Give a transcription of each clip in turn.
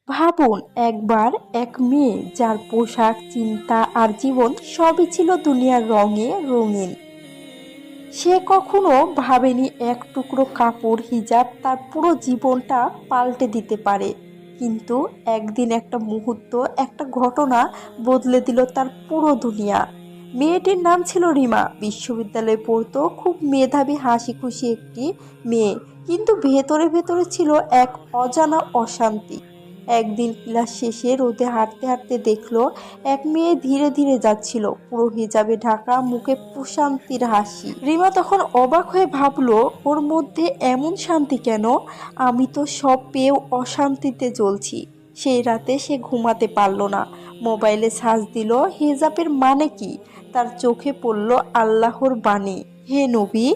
ভাবুন একবার এক মেয়ে যার পোশাক, চিন্তা আর জীবন সবই ছিল দুনিয়ার রঙে রঙিন। সে কখনো ভাবেনি এক টুকরো কাপড়, হিজাব তার পুরো জীবনটা পাল্টে দিতে পারে। কিন্তু একদিন একটা মুহূর্ত, একটা ঘটনা বদলে দিল তার পুরো দুনিয়া। মেয়েটির নাম ছিল রিমা। বিশ্ববিদ্যালয়ে পড়তো, খুব মেধাবী, হাসি খুশি একটি মেয়ে। কিন্তু ভেতরে ভেতরে ছিল এক অজানা অশান্তি। একদিন ক্লাস শেষে রোদে হাঁটতে হাঁটতে দেখলো এক মেয়ে ধীরে ধীরে যাচ্ছিল, পুরো হিজাবে ঢাকা, মুখে প্রশান্তির হাসি। রিমা তখন অবাক হয়ে ভাবলো, ওর মধ্যে এমন শান্তি কেন? আমি তো সব পেয়েও অশান্তিতে জ্বলছি। সেই রাতে সে ঘুমাতে পারল না। মোবাইলে সার্চ দিল হিজাবের মানে কি। তার চোখে পড়ল আল্লাহর বাণী, হে নবী,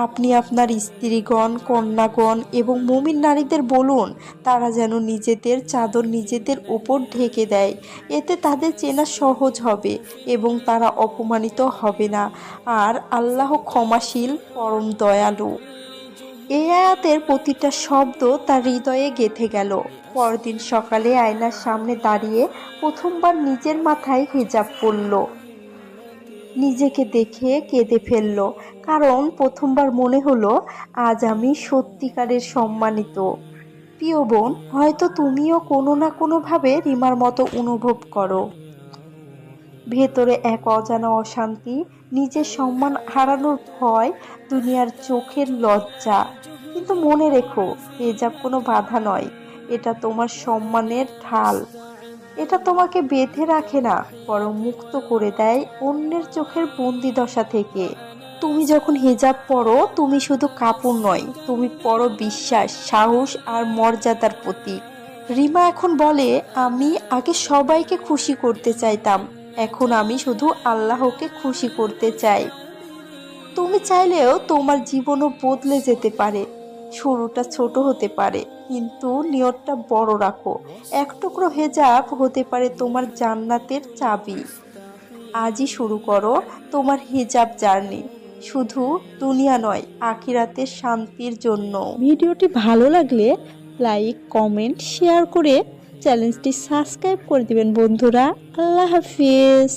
আপনি আপনার স্ত্রীগণ, কন্যাগণ এবং মুমিন নারীদের বলুন তারা যেন নিজেদের চাদর নিজেদের উপর ঢেকে দেয়। এতে তাদের চেনা সহজ হবে এবং তারা অপমানিত হবে না। আর আল্লাহ ক্ষমাশীল, পরম দয়ালু। এই আয়াতের প্রতিটা শব্দ তার হৃদয়ে গেঁথে গেল। পরদিন সকালে আয়নার সামনে দাঁড়িয়ে প্রথমবার নিজের মাথায় হিজাব পরল। নিজেকে দেখে কেঁদে ফেলল, কারণ প্রথমবার মনে হলো আজ আমি সত্যিকারের সম্মানিত। প্রিয় বোন, হয়তো তুমিও কোনো না কোনোভাবে রিমার মতো অনুভব করো। ভেতরে এক অজানা অশান্তি, নিজের সম্মান হারানোর ভয়, দুনিয়ার চোখের লজ্জা। কিন্তু মনে রেখো, হিজাব কোনো বাধা নয়, এটা তোমার সম্মানের ঢাল। এটা তোমাকে বেঁধে রাখে না, বরং মুক্ত করে দেয় অন্যের চোখের বন্দিদশা থেকে। তুমি যখন হিজাব পরো, তুমি শুধু কাপড় নয়, তুমি পরো বিশ্বাস, সাহস আর মর্যাদার প্রতীক। রিমা এখন বলে, আমি আগে সবাইকে খুশি করতে চাইতাম, এখন আমি শুধু আল্লাহকে খুশি করতে চাই। তুমি চাইলেও তোমার জীবনও বদলে যেতে পারে। শুরুটা ছোট হতে পারে, কিন্তু নিয়তটা বড় রাখো। এক টুকরো হেজাব হতে পারে তোমার জান্নাতের চাবি। আজই শুরু করো তোমার হিজাব জার্নি, শুধু দুনিয়া নয়, আখিরাতের শান্তির জন্য। ভিডিওটি ভালো লাগলে লাইক, কমেন্ট, শেয়ার করে চ্যানেলটি সাবস্ক্রাইব করে দিবেন বন্ধুরা। আল্লাহ হাফিজ।